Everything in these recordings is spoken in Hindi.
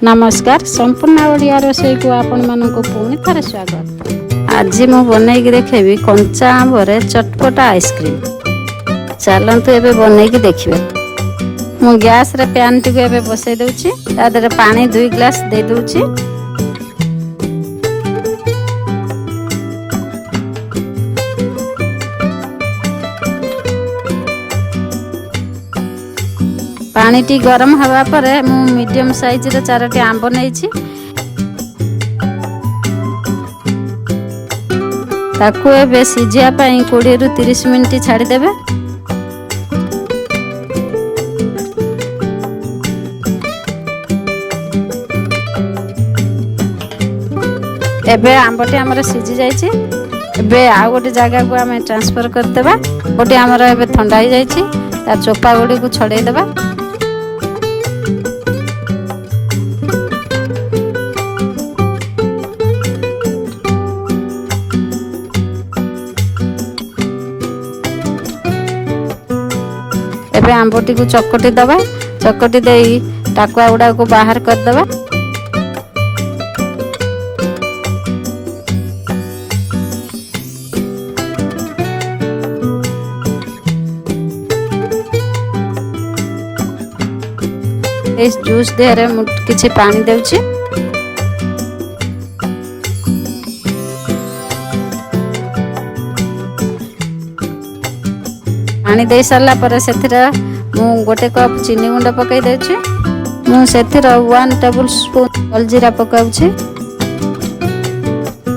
नमस्कार संपूर्ण ओडिया रोषेई को आपण मानक पुणी थरे स्वागत। आज मु बनई देखेबी कंचा आंबरे चटपटा आइसक्रीम। चलंतु एबे बनई देखिबे। मु गैस रे पैन टी एबे बसई दउची, ता देरे पानी 2 ग्लास दे दउची। पानी टी गरम हवा परे मु मीडियम साइज रे 4टी आंब नेछि, ताकू एबे सिझिया पई 20 रु 30 मिनिट छाडी देबे। एबे आंबटी हमर सिझी जायछि। एबे आ गोटे जगह को हमें ट्रांसफर कर देबा। गोटे हमर एबे ठंडा ही जायछि, ता चोपा गुडी को छडे देबा। एबे आंबटी को चकटी दबा। चकटी देई टाकुआ गुडा को बाहर कर दबा। इस जूस देहरे किछि पानी देउछि। पानी दे सारला पर सेथिरा मु गोटे कप चीनी गुंड पकाई देउछि। मु सेथिरा 1 टेबल स्पून अलजीरा पकाउछि।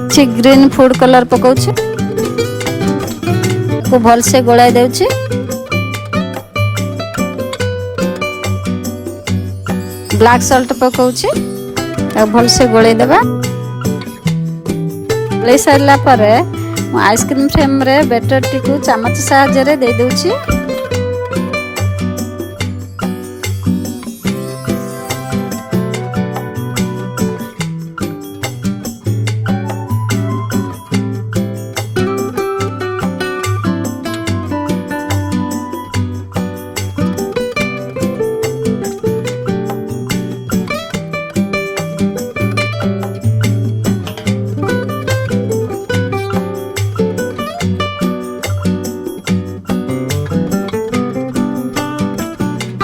छि ग्रीन फूड कलर पकाउछि को भल से गोळाई देउछि। ब्लैक सॉल्ट पकाउछि आ भल से गोळाई देबा। ले सारला पर आइसक्रीम फ्रेम रे बैटर टी को चम्मच सहायता रे दे दउछि।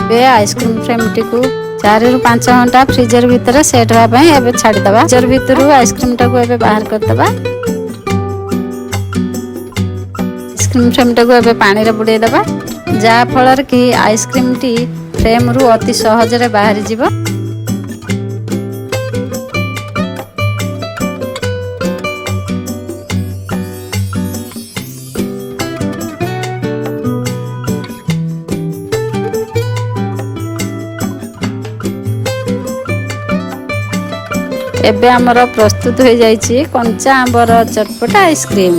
बे आइसक्रीम फ्रेम टी को 4 रु 5 घंटा फ्रीजर भीतर सेट होगा पई एबे छाडी दबा। फ्रीजर भीतर आइसक्रीम टा को एबे बाहर कर दबा। आइसक्रीम फ्रेम टा को एबे पानी रे बुडे दबा, जा फलर की आइसक्रीम टी फ्रेम रु अति सहज रे बाहर जीवो। एबे हमर प्रस्तुत हो जाइछि कंचा आंबर चटपटा आइसक्रीम।